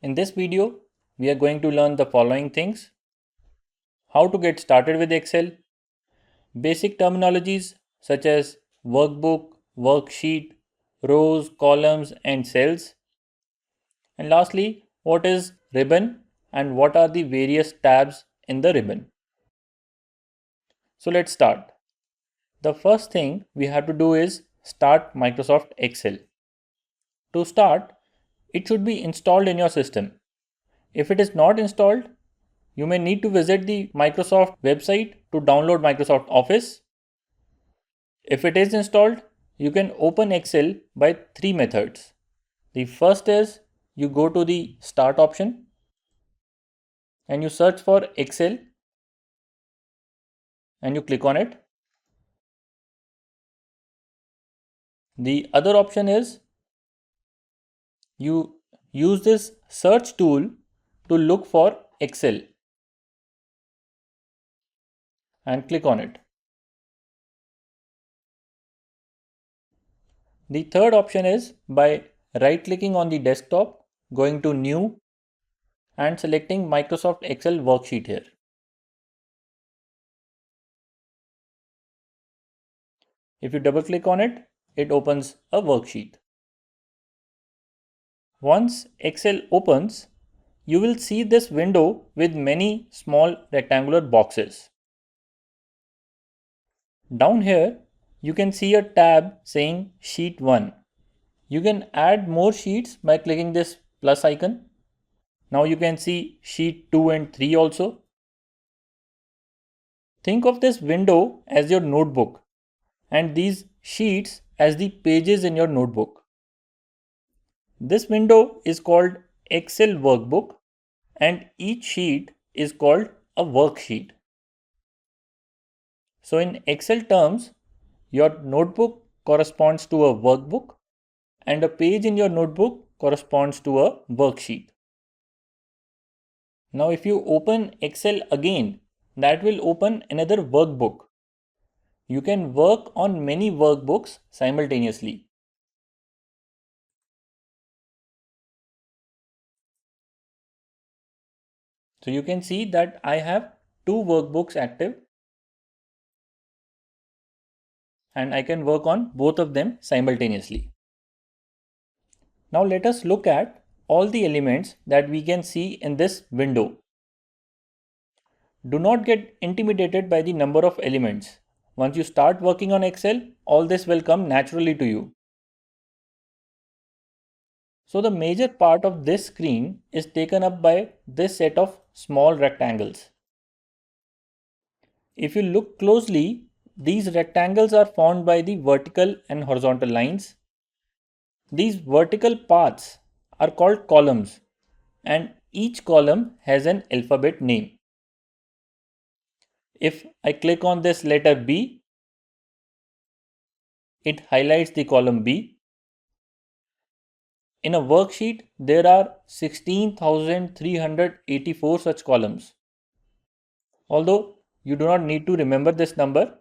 In this video, we are going to learn the following things: how to get started with Excel, basic terminologies such as workbook, worksheet, rows, columns, and cells, and lastly, what is ribbon and what are the various tabs in the ribbon. So let's start. The first thing we have to do is start Microsoft Excel. To start, it should be installed in your system. If it is not installed, you may need to visit the Microsoft website to download Microsoft Office. If it is installed, you can open Excel by three methods. The first is you go to the Start option and you search for Excel and you click on it. The other option is you use this search tool to look for Excel and click on it. The third option is by right clicking on the desktop, going to New and selecting Microsoft Excel worksheet here. If you double click on it, it opens a worksheet. Once Excel opens, you will see this window with many small rectangular boxes. Down here, you can see a tab saying Sheet 1. You can add more sheets by clicking this plus icon. Now you can see Sheet 2 and 3 also. Think of this window as your notebook and these sheets as the pages in your notebook. This window is called Excel Workbook and each sheet is called a worksheet. So in Excel terms, your notebook corresponds to a workbook and a page in your notebook corresponds to a worksheet. Now if you open Excel again, that will open another workbook. You can work on many workbooks simultaneously. So you can see that I have two workbooks active and I can work on both of them simultaneously. Now let us look at all the elements that we can see in this window. Do not get intimidated by the number of elements. Once you start working on Excel, all this will come naturally to you. So the major part of this screen is taken up by this set of small rectangles. If you look closely, these rectangles are formed by the vertical and horizontal lines. These vertical paths are called columns and each column has an alphabet name. If I click on this letter B, it highlights the column B. In a worksheet, there are 16,384 such columns. Although you do not need to remember this number,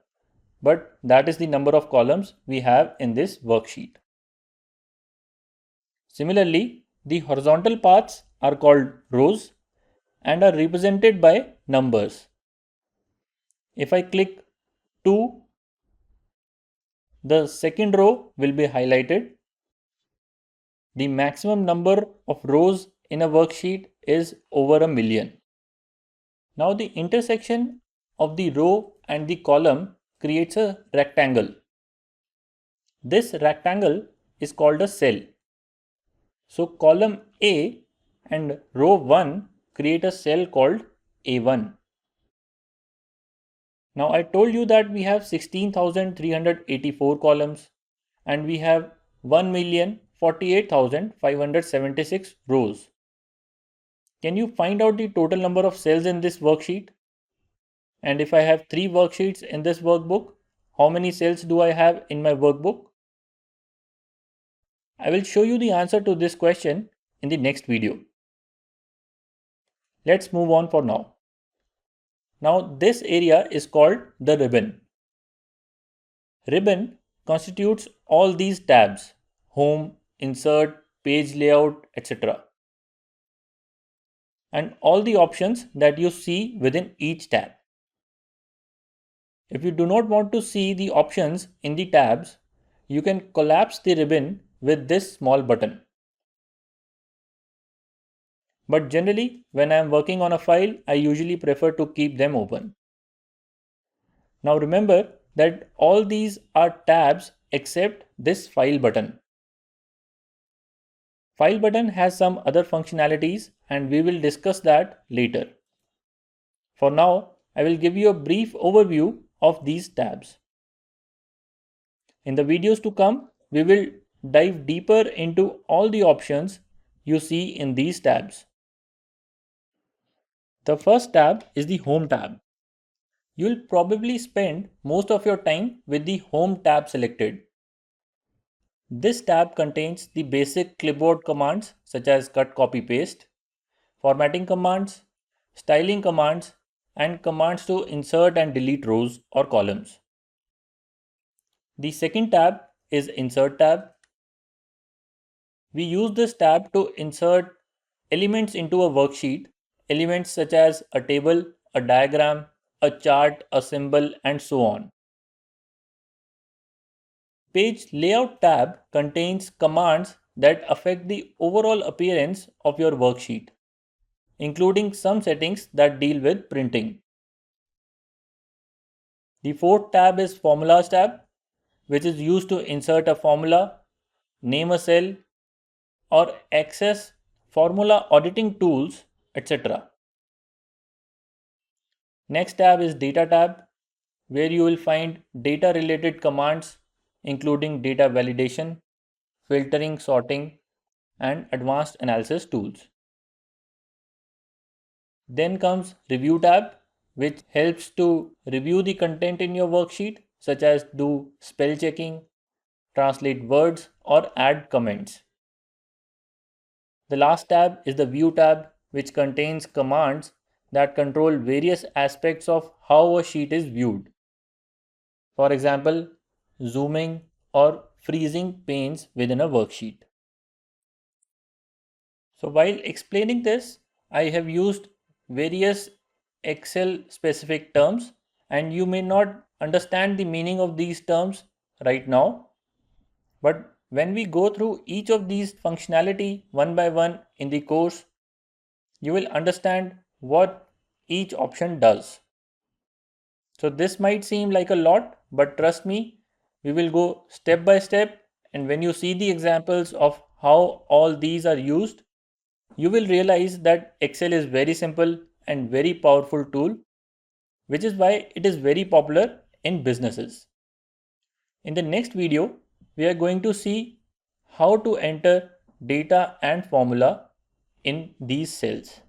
but that is the number of columns we have in this worksheet. Similarly, the horizontal paths are called rows and are represented by numbers. If I click 2, the second row will be highlighted. The maximum number of rows in a worksheet is over a million. Now the intersection of the row and the column creates a rectangle. This rectangle is called a cell. So column A and row 1 create a cell called A1. Now I told you that we have 16,384 columns and we have 1,048,576 rows. Can you find out the total number of cells in this worksheet? And if I have 3 worksheets in this workbook, how many cells do I have in my workbook? I will show you the answer to this question in the next video. Let's move on for now. Now this area is called the ribbon. Ribbon constitutes all these tabs: Home, Insert, Page Layout, etc. and all the options that you see within each tab. If you do not want to see the options in the tabs, you can collapse the ribbon with this small button. But generally, when I am working on a file, I usually prefer to keep them open. Now remember that all these are tabs except this file button. File button has some other functionalities and we will discuss that later. For now, I will give you a brief overview of these tabs. In the videos to come, we will dive deeper into all the options you see in these tabs. The first tab is the Home tab. You'll probably spend most of your time with the Home tab selected. This tab contains the basic clipboard commands such as cut, copy, paste, formatting commands, styling commands, and commands to insert and delete rows or columns. The second tab is Insert tab. We use this tab to insert elements into a worksheet, elements such as a table, a diagram, a chart, a symbol, and so on. Page Layout tab contains commands that affect the overall appearance of your worksheet, including some settings that deal with printing. The fourth tab is Formulas tab, which is used to insert a formula, name a cell, or access formula auditing tools, etc. Next tab is Data tab, where you will find data related commands including data validation, filtering, sorting, and advanced analysis tools. Then comes Review tab, which helps to review the content in your worksheet, such as do spell checking, translate words, or add comments. The last tab is the View tab, which contains commands that control various aspects of how a sheet is viewed. For example, zooming or freezing panes within a worksheet. So while explaining this, I have used various Excel specific terms and you may not understand the meaning of these terms right now. But when we go through each of these functionality one by one in the course, you will understand what each option does. So this might seem like a lot, but trust me, we will go step by step, and when you see the examples of how all these are used, you will realize that Excel is very simple and very powerful tool, which is why it is very popular in businesses. In the next video, we are going to see how to enter data and formula in these cells.